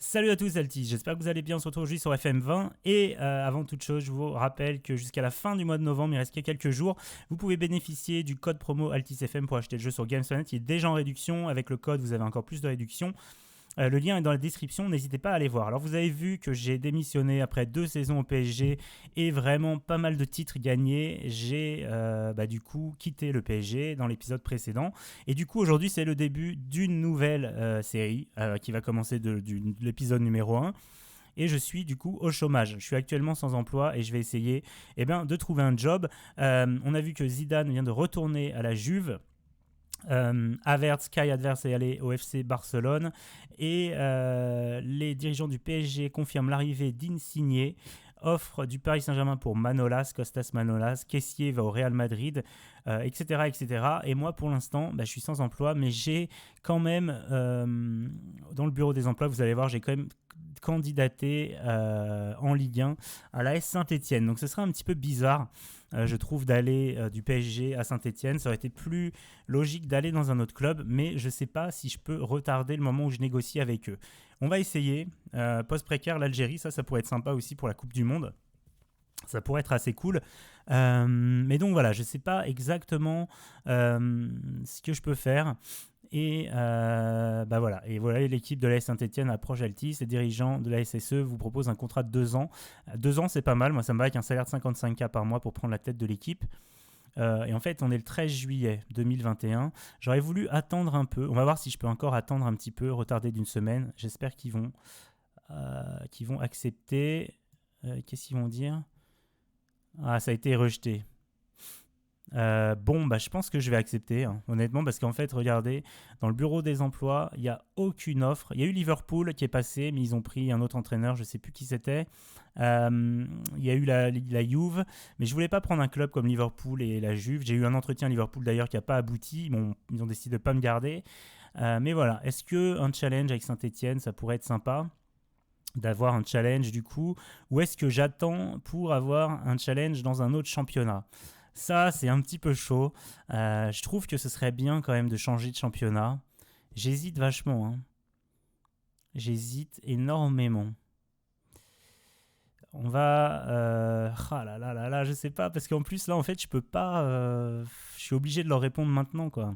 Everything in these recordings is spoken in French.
Salut à tous Altis, j'espère que vous allez bien, on se retrouve aujourd'hui sur FM20 et avant toute chose je vous rappelle que jusqu'à la fin du mois de novembre, il reste que quelques jours, vous pouvez bénéficier du code promo AltisFM pour acheter le jeu sur Games.net, il est déjà en réduction, avec le code vous avez encore plus de réduction. Le lien est dans la description, n'hésitez pas à aller voir. Alors vous avez vu que j'ai démissionné après 2 saisons au PSG et vraiment pas mal de titres gagnés. J'ai du coup quitté le PSG dans l'épisode précédent. Et du coup aujourd'hui c'est le début d'une nouvelle série qui va commencer de l'épisode numéro 1. Et je suis du coup au chômage. Je suis actuellement sans emploi et je vais essayer de trouver un job. On a vu que Zidane vient de retourner à la Juve. Havertz, Kai Havertz est allé au FC Barcelone et les dirigeants du PSG confirment l'arrivée d'Insigne, offre du Paris Saint-Germain pour Manolas, Costas Manolas, Kessié va au Real Madrid, etc., etc. Et moi pour l'instant je suis sans emploi, mais j'ai quand même dans le bureau des emplois, vous allez voir, j'ai quand même candidaté en Ligue 1 à la S Saint-Etienne. Donc ce sera un petit peu bizarre, je trouve, d'aller du PSG à Saint-Etienne. Ça aurait été plus logique d'aller dans un autre club, mais je ne sais pas si je peux retarder le moment où je négocie avec eux. On va essayer. Poste précaire, l'Algérie, ça pourrait être sympa aussi pour la Coupe du Monde. Ça pourrait être assez cool. Mais donc voilà, je ne sais pas exactement ce que je peux faire. Et voilà. Et voilà, l'équipe de la Saint-Etienne approche Altis. Les dirigeants de la SSE vous proposent un contrat de 2 ans. 2 ans, c'est pas mal. Moi, ça me va avec un salaire de 55K par mois pour prendre la tête de l'équipe. Et en fait, on est le 13 juillet 2021. J'aurais voulu attendre un peu. On va voir si je peux encore attendre un petit peu, retarder d'une semaine. J'espère qu'ils vont accepter. Qu'est-ce qu'ils vont dire ? Ah, ça a été rejeté. Je pense que je vais accepter, hein, honnêtement, parce qu'en fait, regardez, dans le bureau des emplois, il n'y a aucune offre. Il y a eu Liverpool qui est passé, mais ils ont pris un autre entraîneur, je ne sais plus qui c'était. Il y a eu la Juve, mais je voulais pas prendre un club comme Liverpool et la Juve. J'ai eu un entretien à Liverpool d'ailleurs qui n'a pas abouti. Bon, ils ont décidé de ne pas me garder. Mais voilà, est-ce qu'un challenge avec Saint-Etienne, ça pourrait être sympa d'avoir un challenge du coup, ou est-ce que j'attends pour avoir un challenge dans un autre championnat ? Ça, c'est un petit peu chaud. Je trouve que ce serait bien quand même de changer de championnat. J'hésite vachement, hein. J'hésite énormément. On va... Ah là là là là, je sais pas, parce qu'en plus, là, en fait, je peux pas... Je suis obligé de leur répondre maintenant, quoi.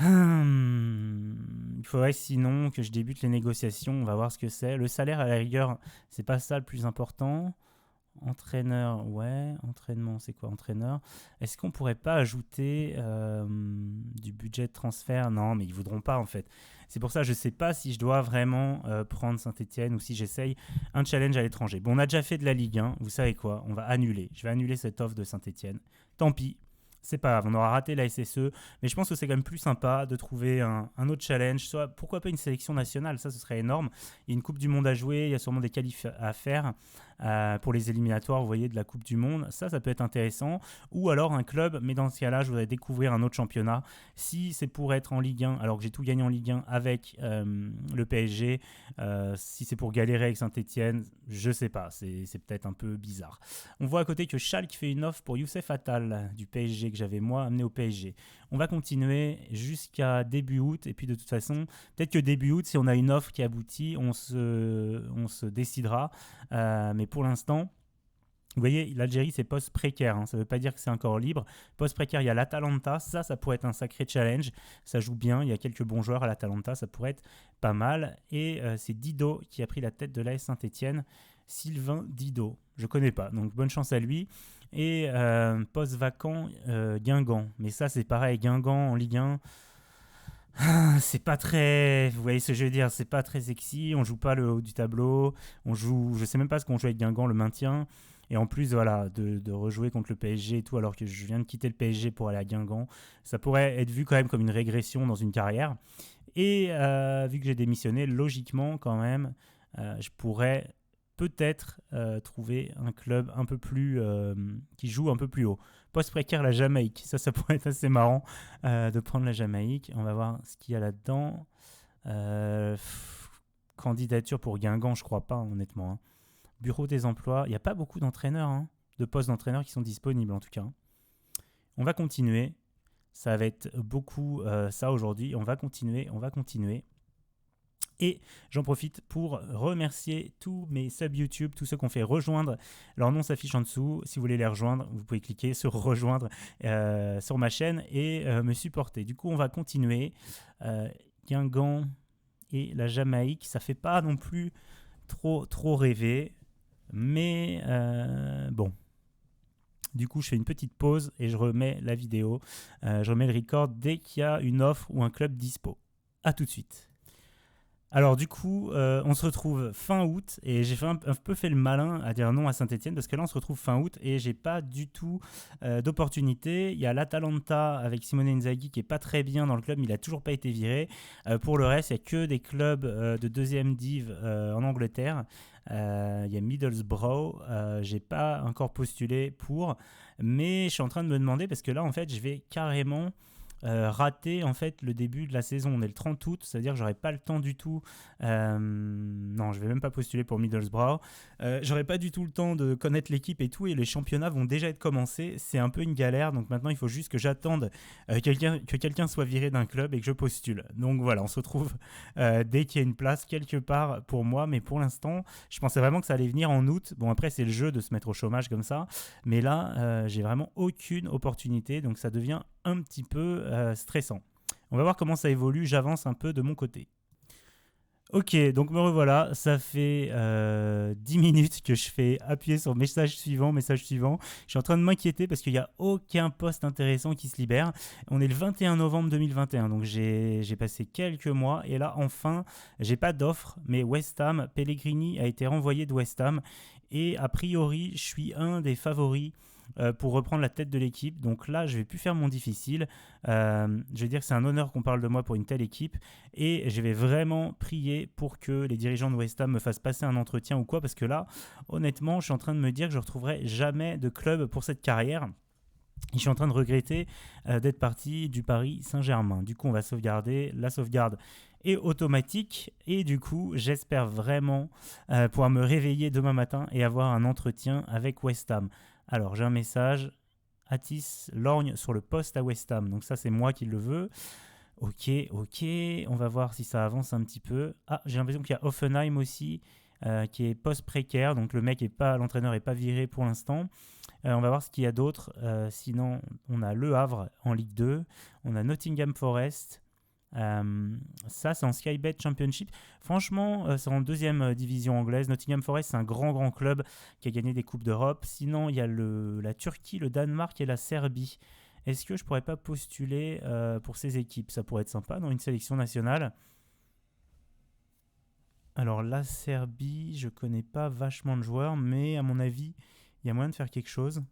Il faudrait sinon que je débute les négociations, on va voir ce que c'est. Le salaire, à la rigueur, c'est pas ça le plus important. Entraîneur, ouais. Entraînement, c'est quoi entraîneur ? Est-ce qu'on pourrait pas ajouter du budget de transfert ? Non, mais ils voudront pas en fait. C'est pour ça que je sais pas si je dois vraiment prendre Saint-Etienne ou si j'essaye un challenge à l'étranger. Bon, on a déjà fait de la Ligue 1, vous savez quoi ? On va annuler. Je vais annuler cette offre de Saint-Etienne. Tant pis. C'est pas grave, on aura raté la SSE, mais je pense que c'est quand même plus sympa de trouver un autre challenge, soit pourquoi pas une sélection nationale, ça ce serait énorme. Il y a une Coupe du Monde à jouer, il y a sûrement des qualifs à faire pour les éliminatoires, vous voyez, de la Coupe du Monde, ça peut être intéressant. Ou alors un club, mais dans ce cas-là, je voudrais découvrir un autre championnat. Si c'est pour être en Ligue 1, alors que j'ai tout gagné en Ligue 1 avec le PSG, si c'est pour galérer avec Saint-Etienne, je sais pas, c'est peut-être un peu bizarre. On voit à côté que Schalke fait une offre pour Youssef Attal du PSG que j'avais moi amené au PSG. On va continuer jusqu'à début août et puis de toute façon, peut-être que début août, si on a une offre qui aboutit, on se décidera. Mais pour l'instant, vous voyez, l'Algérie, c'est poste précaire. Hein. Ça ne veut pas dire que c'est encore libre. Poste précaire, il y a l'Atalanta. Ça pourrait être un sacré challenge. Ça joue bien. Il y a quelques bons joueurs à l'Atalanta. Ça pourrait être pas mal. Et c'est Dido qui a pris la tête de l'AS Saint-Etienne. Sylvain Dido. Je ne connais pas. Donc, bonne chance à lui. Et poste vacant, Guingamp. Mais ça, c'est pareil. Guingamp en Ligue 1. C'est pas très, vous voyez ce que je veux dire, c'est pas très sexy, on joue pas le haut du tableau, on joue, je sais même pas ce qu'on joue avec Guingamp, le maintien, et en plus voilà, de rejouer contre le PSG et tout, alors que je viens de quitter le PSG pour aller à Guingamp, ça pourrait être vu quand même comme une régression dans une carrière, et vu que j'ai démissionné, logiquement quand même, je pourrais peut-être trouver un club un peu plus, qui joue un peu plus haut. Poste précaire, la Jamaïque, ça pourrait être assez marrant de prendre la Jamaïque. On va voir ce qu'il y a là-dedans. Candidature pour Guingamp, je crois pas, honnêtement. Hein. Bureau des emplois, il n'y a pas beaucoup d'entraîneurs, hein, de postes d'entraîneurs qui sont disponibles en tout cas. On va continuer. Ça va être beaucoup ça aujourd'hui. On va continuer. Et j'en profite pour remercier tous mes subs YouTube, tous ceux qu'on fait rejoindre. Leur nom s'affiche en dessous. Si vous voulez les rejoindre, vous pouvez cliquer sur rejoindre sur ma chaîne et me supporter. Du coup, on va continuer. Guingamp et la Jamaïque, ça fait pas non plus trop rêver. Mais bon. Du coup, je fais une petite pause et je remets la vidéo. Je remets le record dès qu'il y a une offre ou un club dispo. A tout de suite. Alors du coup, on se retrouve fin août et j'ai un peu fait le malin à dire non à Saint-Etienne parce que là on se retrouve fin août et j'ai pas du tout d'opportunité. Il y a l'Atalanta avec Simone Inzaghi qui est pas très bien dans le club, mais il a toujours pas été viré. Pour le reste, il y a que des clubs de deuxième div en Angleterre. Il y a Middlesbrough, j'ai pas encore postulé pour, mais je suis en train de me demander parce que là en fait je vais carrément rater en fait le début de la saison. On est le 30 août, c'est-à-dire que j'aurai pas le temps du tout. Non, je vais même pas postuler pour Middlesbrough. J'aurai pas du tout le temps de connaître l'équipe et tout, et les championnats vont déjà être commencés. C'est un peu une galère, donc maintenant il faut juste que j'attende que quelqu'un soit viré d'un club et que je postule. Donc voilà, on se retrouve dès qu'il y a une place quelque part pour moi, mais pour l'instant, je pensais vraiment que ça allait venir en août. Bon, après, c'est le jeu de se mettre au chômage comme ça, mais là, j'ai vraiment aucune opportunité, donc ça devient un petit peu stressant. On va voir comment ça évolue, j'avance un peu de mon côté. Ok, donc me revoilà, ça fait 10 minutes que je fais appuyer sur message suivant. Je suis en train de m'inquiéter parce qu'il n'y a aucun poste intéressant qui se libère. On est le 21 novembre 2021, donc j'ai passé quelques mois et là enfin, j'ai pas d'offre, mais West Ham, Pellegrini a été renvoyé de West Ham et a priori, je suis un des favoris pour reprendre la tête de l'équipe. Donc là, je vais plus faire mon difficile. Je vais dire que c'est un honneur qu'on parle de moi pour une telle équipe et je vais vraiment prier pour que les dirigeants de West Ham me fassent passer un entretien ou quoi, parce que là, honnêtement, je suis en train de me dire que je ne retrouverai jamais de club pour cette carrière. Et je suis en train de regretter d'être parti du Paris Saint-Germain. Du coup, on va sauvegarder. La sauvegarde est automatique et du coup, j'espère vraiment pouvoir me réveiller demain matin et avoir un entretien avec West Ham. Alors, j'ai un message. Atis lorgne sur le poste à West Ham. Donc ça, c'est moi qui le veux. Ok. On va voir si ça avance un petit peu. Ah, j'ai l'impression qu'il y a Hoffenheim aussi, qui est poste précaire. Donc l'entraîneur n'est pas viré pour l'instant. On va voir ce qu'il y a d'autre. Sinon, on a Le Havre en Ligue 2. On a Nottingham Forest. Ça, c'est en Sky Bet Championship. Franchement, c'est en deuxième division anglaise. Nottingham Forest, c'est un grand club qui a gagné des Coupes d'Europe. Sinon, il y a la Turquie, le Danemark et la Serbie. Est-ce que je pourrais pas postuler pour ces équipes? Ça pourrait être sympa dans une sélection nationale. Alors, la Serbie, je connais pas vachement de joueurs, mais à mon avis, il y a moyen de faire quelque chose.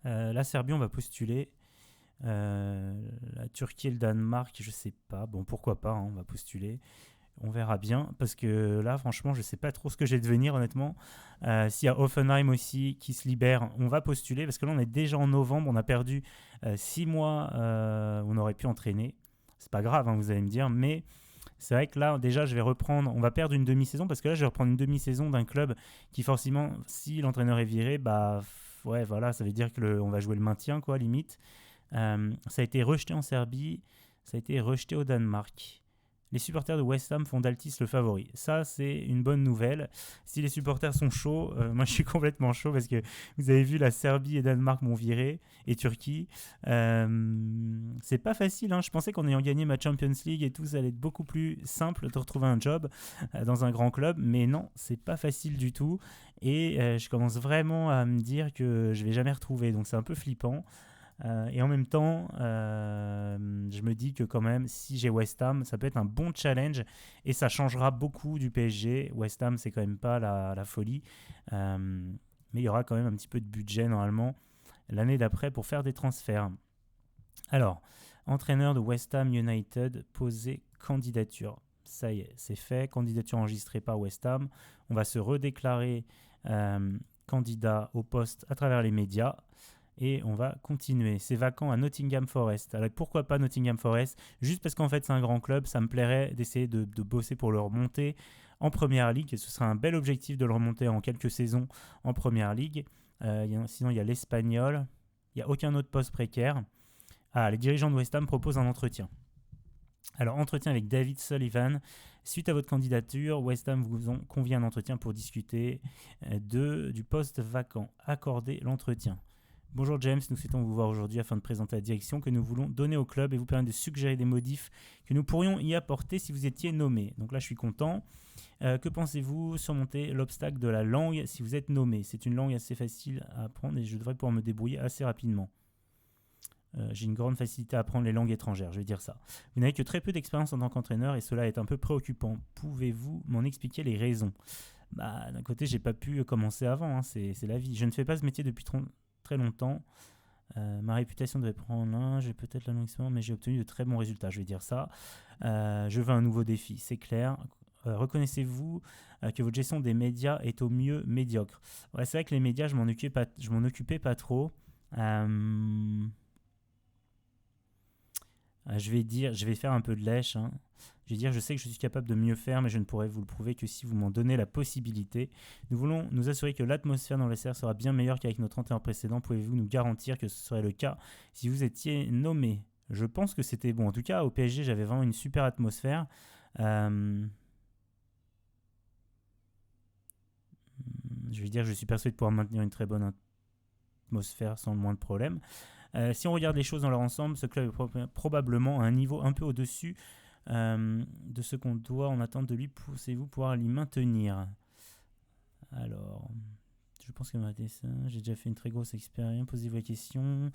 La Serbie, on va postuler. La Turquie et le Danemark, je sais pas. Bon, pourquoi pas, hein, on va postuler. On verra bien, parce que là, franchement, je sais pas trop ce que je vais devenir, honnêtement. S'il y a Hoffenheim aussi qui se libère, on va postuler, parce que là, on est déjà en novembre, on a perdu 6 mois où on aurait pu entraîner. C'est pas grave, hein, vous allez me dire, mais c'est vrai que là, déjà, je vais reprendre. On va perdre une demi-saison, parce que là, je vais reprendre une demi-saison d'un club qui, forcément, si l'entraîneur est viré, bah, ouais, voilà, ça veut dire qu'on va jouer le maintien, quoi, limite. Ça a été rejeté en Serbie, ça a été rejeté au Danemark. Les supporters de West Ham font d'Altis le favori. Ça, c'est une bonne nouvelle. Si les supporters sont chauds, moi je suis complètement chaud parce que vous avez vu, la Serbie et Danemark m'ont viré, et Turquie. C'est pas facile, hein. Je pensais qu'en ayant gagné ma Champions League et tout, ça allait être beaucoup plus simple de retrouver un job dans un grand club. Mais non, c'est pas facile du tout. Et je commence vraiment à me dire que je vais jamais retrouver. Donc c'est un peu flippant. Et en même temps, je me dis que quand même, si j'ai West Ham, ça peut être un bon challenge et ça changera beaucoup du PSG. West Ham, c'est quand même pas la folie. Mais il y aura quand même un petit peu de budget normalement l'année d'après pour faire des transferts. Alors, entraîneur de West Ham United, poser candidature. Ça y est, c'est fait. Candidature enregistrée par West Ham. On va se redéclarer candidat au poste à travers les médias. Et on va continuer. C'est vacant à Nottingham Forest. Alors pourquoi pas Nottingham Forest? Juste parce qu'en fait c'est un grand club, ça me plairait d'essayer de bosser pour le remonter en Première Ligue. Et ce serait un bel objectif de le remonter en quelques saisons en Première Ligue. Sinon il y a l'Espagnol. Il n'y a aucun autre poste précaire. Ah, les dirigeants de West Ham proposent un entretien. Alors, entretien avec David Sullivan. Suite à votre candidature, West Ham vous ont convié un entretien pour discuter du poste vacant. Accordez l'entretien. Bonjour James, nous souhaitons vous voir aujourd'hui afin de présenter la direction que nous voulons donner au club et vous permettre de suggérer des modifs que nous pourrions y apporter si vous étiez nommé. Donc là, je suis content. Que pensez-vous surmonter l'obstacle de la langue si vous êtes nommé? C'est une langue assez facile à apprendre et je devrais pouvoir me débrouiller assez rapidement. J'ai une grande facilité à apprendre les langues étrangères, je vais dire ça. Vous n'avez que très peu d'expérience en tant qu'entraîneur et cela est un peu préoccupant. Pouvez-vous m'en expliquer les raisons? D'un côté, j'ai pas pu commencer avant, hein, c'est la vie. Je ne fais pas ce métier depuis très longtemps. Ma réputation devait prendre l'un, j'ai peut-être la longue expérience, mais j'ai obtenu de très bons résultats, je vais dire ça. Je veux un nouveau défi, c'est clair. Reconnaissez-vous que votre gestion des médias est au mieux médiocre? Ouais, c'est vrai que les médias, je m'en occupais pas trop. Je vais faire un peu de lèche. Hein. Je vais dire, je sais que je suis capable de mieux faire, mais je ne pourrai vous le prouver que si vous m'en donnez la possibilité. Nous voulons nous assurer que l'atmosphère dans le vestiaire sera bien meilleure qu'avec notre entraîneur précédent. Pouvez-vous nous garantir que ce serait le cas si vous étiez nommé? Je pense que c'était bon. En tout cas, au PSG, j'avais vraiment une super atmosphère. Je vais dire, je suis persuadé de pouvoir maintenir une très bonne atmosphère sans le moins de problèmes. Si on regarde les choses dans leur ensemble, ce club est probablement à un niveau un peu au-dessus de ce qu'on doit en attendre de lui. Pensez-vous pouvoir l'y maintenir? Alors, je pense que j'ai déjà fait une très grosse expérience. Posez-vous la question.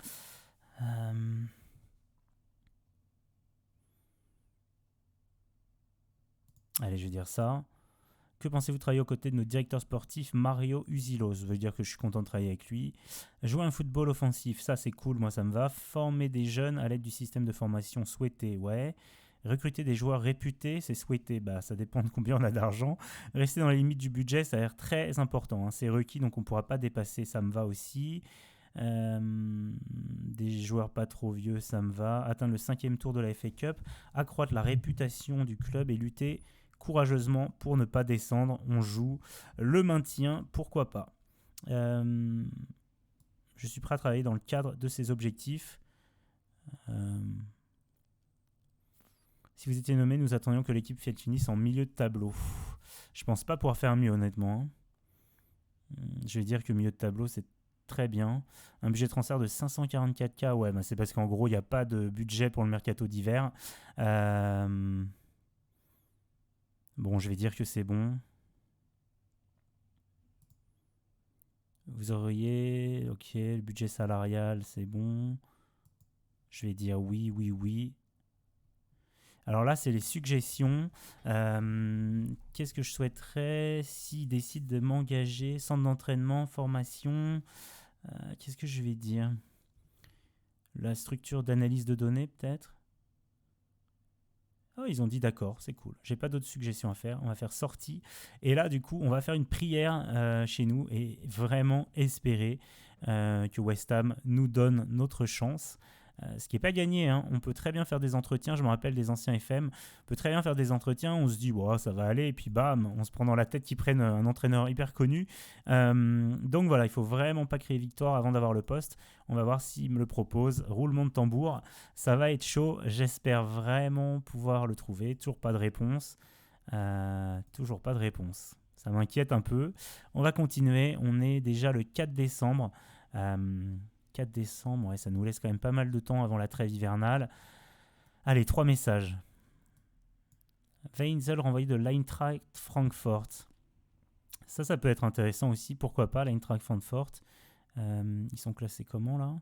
Allez, je vais dire ça. Que pensez-vous travailler aux côtés de notre directeur sportif Mario Usilos? Ça veut dire que je suis content de travailler avec lui. Jouer un football offensif, ça c'est cool, moi ça me va. Former des jeunes à l'aide du système de formation souhaité, ouais. Recruter des joueurs réputés, c'est souhaité, ça dépend de combien on a d'argent. Rester dans les limites du budget, ça a l'air très important. Hein. C'est requis, donc on ne pourra pas dépasser, ça me va aussi. Des joueurs pas trop vieux, ça me va. Atteindre le 5e tour de la FA Cup, accroître la réputation du club et lutter courageusement pour ne pas descendre. On joue le maintien, pourquoi pas. Je suis prêt à travailler dans le cadre de ces objectifs. Si vous étiez nommé, nous attendions que l'équipe finisse en milieu de tableau. Je pense pas pouvoir faire mieux, honnêtement. Je vais dire que milieu de tableau, c'est très bien. Un budget de transfert de 544K, ouais, c'est parce qu'en gros, il n'y a pas de budget pour le mercato d'hiver. Bon, je vais dire que c'est bon. Vous auriez... Ok, le budget salarial, c'est bon. Je vais dire oui, oui, oui. Alors là, c'est les suggestions. Qu'est-ce que je souhaiterais s'il décide de m'engager? Centre d'entraînement, formation. Qu'est-ce que je vais dire? La structure d'analyse de données, peut-être? Oh, ils ont dit d'accord, c'est cool. J'ai pas d'autres suggestions à faire. On va faire sortie. Et là, du coup, on va faire une prière chez nous et vraiment espérer que West Ham nous donne notre chance. Ce qui n'est pas gagné, hein. On peut très bien faire des entretiens, je me rappelle des anciens FM, on peut très bien faire des entretiens, on se dit wow, ça va aller, et puis bam, on se prend dans la tête qu'ils prennent un entraîneur hyper connu. Donc voilà, il faut vraiment pas créer victoire avant d'avoir le poste. On va voir s'il me le propose. Roulement de tambour, ça va être chaud, j'espère vraiment pouvoir le trouver. Toujours pas de réponse. Toujours pas de réponse. Ça m'inquiète un peu. On va continuer, on est déjà le 4 décembre. 4 décembre, ouais, ça nous laisse quand même pas mal de temps avant la trêve hivernale. Allez, 3 messages. Weinzel renvoyé de l'Eintracht Francfort. Ça peut être intéressant aussi. Pourquoi pas, l'Eintracht Francfort. Ils sont classés comment, là?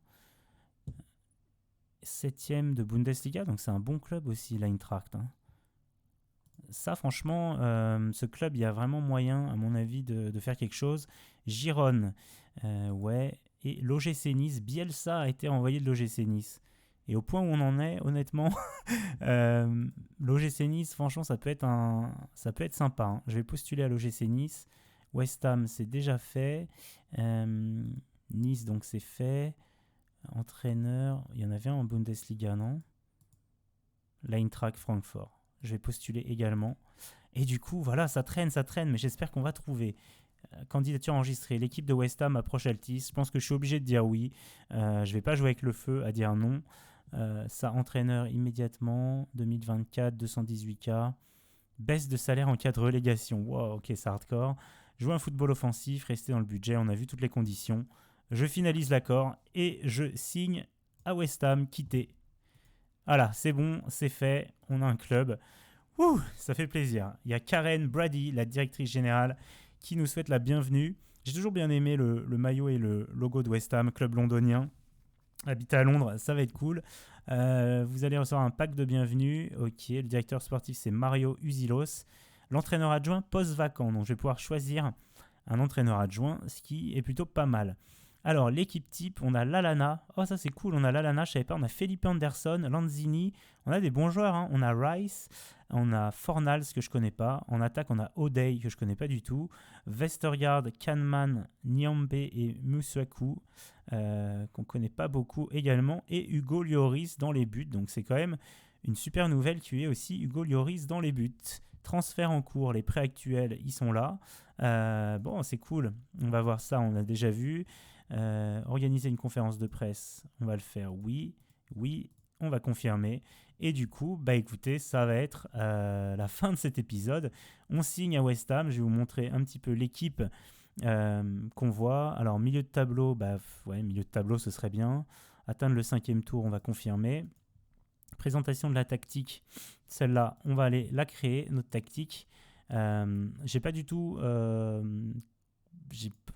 7e de Bundesliga, donc c'est un bon club aussi, l'Eintracht. Hein. Ça, franchement, ce club, il y a vraiment moyen, à mon avis, de faire quelque chose. Gironne, ouais. Et l'OGC Nice, Bielsa a été envoyé de l'OGC Nice. Et au point où on en est, honnêtement, l'OGC Nice, franchement, ça peut être sympa. Hein. Je vais postuler à l'OGC Nice. West Ham, c'est déjà fait. Nice, donc c'est fait. Entraîneur, il y en avait un en Bundesliga, non? L'Eintracht Francfort. Je vais postuler également. Et du coup, voilà, ça traîne, mais j'espère qu'on va trouver. Candidature enregistrée. L'équipe de West Ham approche Altis. Je pense que je suis obligé de dire oui. Je vais pas jouer avec le feu à dire non. Ça, entraîneur immédiatement, 2024, 218K. Baisse de salaire en cas de relégation. Wow, ok, c'est hardcore. Jouer un football offensif, rester dans le budget, on a vu toutes les conditions. Je finalise l'accord et je signe à West Ham, quitter. Voilà, c'est bon, c'est fait, on a un club. Ouh, ça fait plaisir. Il y a Karen Brady, la directrice générale, qui nous souhaite la bienvenue. J'ai toujours bien aimé le maillot et le logo de West Ham, club londonien. Habiter à Londres, ça va être cool. Vous allez recevoir un pack de bienvenue. Ok, le directeur sportif, c'est Mario Usilos. L'entraîneur adjoint post-vacant. Donc, je vais pouvoir choisir un entraîneur adjoint, ce qui est plutôt pas mal. Alors, l'équipe type, on a Lallana. Oh, ça, c'est cool. On a Lallana, je savais pas. On a Felipe Anderson, Lanzini. On a des bons joueurs. Hein. On a Rice. On a Fornals, que je connais pas. En attaque, on a O'Day, que je connais pas du tout. Vestergaard, Kanman, Nyambe et Musaku, qu'on connaît pas beaucoup également. Et Hugo Lloris dans les buts. Donc, c'est quand même une super nouvelle qui est aussi Hugo Lloris dans les buts. Transfert en cours, les prêts actuels, ils sont là. Bon, c'est cool. On va voir ça, on l'a déjà vu. Organiser une conférence de presse, on va le faire, oui, on va confirmer. Et du coup, bah écoutez, ça va être la fin de cet épisode. On signe à West Ham, je vais vous montrer un petit peu l'équipe qu'on voit. Alors, milieu de tableau, milieu de tableau, ce serait bien. Atteindre le 5e tour, on va confirmer. Présentation de la tactique, celle-là, on va aller la créer, notre tactique. J'ai pas du tout...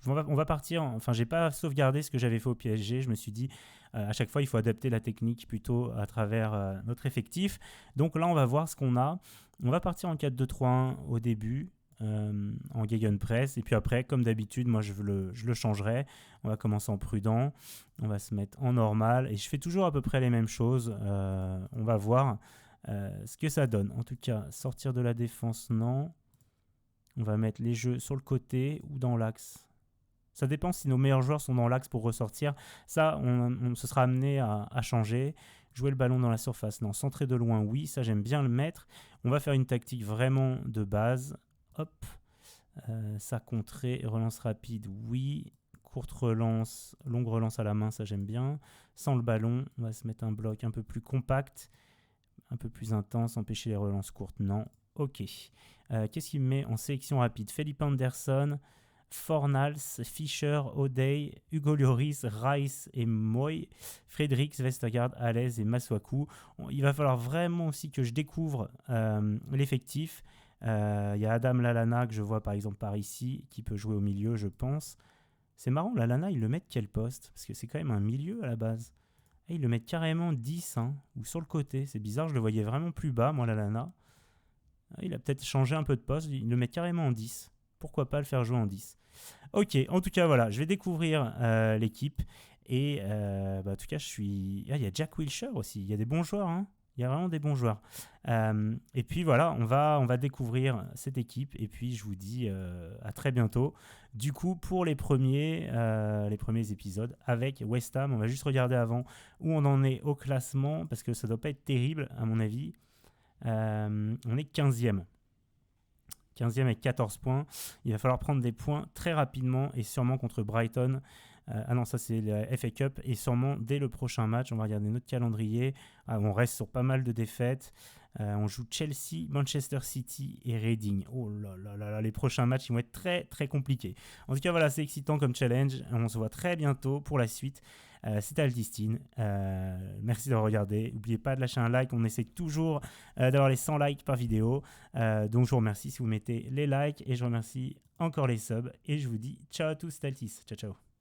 on va partir, enfin j'ai pas sauvegardé ce que j'avais fait au PSG, je me suis dit à chaque fois il faut adapter la technique plutôt à travers notre effectif, donc là on va voir ce qu'on a, on va partir en 4-2-3-1 au début, en gegenpress, et puis après comme d'habitude moi je le changerai, on va commencer en prudent, on va se mettre en normal, et je fais toujours à peu près les mêmes choses, on va voir ce que ça donne. En tout cas, sortir de la défense, non. On va mettre les jeux sur le côté ou dans l'axe. Ça dépend si nos meilleurs joueurs sont dans l'axe pour ressortir. Ça, on se sera amené à changer. Jouer le ballon dans la surface, non. Centrer de loin, oui. Ça, j'aime bien le mettre. On va faire une tactique vraiment de base. Hop. Ça, contrer, relance rapide, oui. Courte relance, longue relance à la main, ça, j'aime bien. Sans le ballon, on va se mettre un bloc un peu plus compact, un peu plus intense. Empêcher les relances courtes, non. Ok. Qu'est-ce qu'il me met en sélection rapide? Felipe Anderson, Fornals, Fischer, O'Day, Hugo Lloris, Rice et Moy, Fredericks, Vestergaard, Alès et Masuaku. Il va falloir vraiment aussi que je découvre l'effectif. Il y a Adam Lallana que je vois par exemple par ici, qui peut jouer au milieu, je pense. C'est marrant, Lallana, ils le mettent quel poste? Parce que c'est quand même un milieu à la base. Et ils le mettent carrément 10, hein, ou sur le côté. C'est bizarre, je le voyais vraiment plus bas, moi, Lallana. Il a peut-être changé un peu de poste, il le met carrément en 10. Pourquoi pas le faire jouer en 10? Ok, en tout cas, voilà, je vais découvrir l'équipe. Et en tout cas, je suis... Ah, il y a Jack Wilshere aussi, il y a des bons joueurs, hein. Il y a vraiment des bons joueurs. Et puis voilà, on va découvrir cette équipe. Et puis je vous dis à très bientôt. Du coup, pour les premiers épisodes avec West Ham, on va juste regarder avant où on en est au classement. Parce que ça ne doit pas être terrible, à mon avis. On est 15e. 15e avec 14 points. Il va falloir prendre des points très rapidement et sûrement contre Brighton. Ah non, ça c'est la FA Cup et sûrement dès le prochain match. On va regarder notre calendrier. On reste sur pas mal de défaites. On joue Chelsea, Manchester City et Reading. Oh là là là là, les prochains matchs ils vont être très très compliqués. En tout cas, voilà, c'est excitant comme challenge. On se voit très bientôt pour la suite. C'était Altistine. Merci de regarder. N'oubliez pas de lâcher un like. On essaie toujours d'avoir les 100 likes par vidéo. Donc je vous remercie si vous mettez les likes et je remercie encore les subs. Et je vous dis ciao à tous, c'était Altis. Ciao ciao.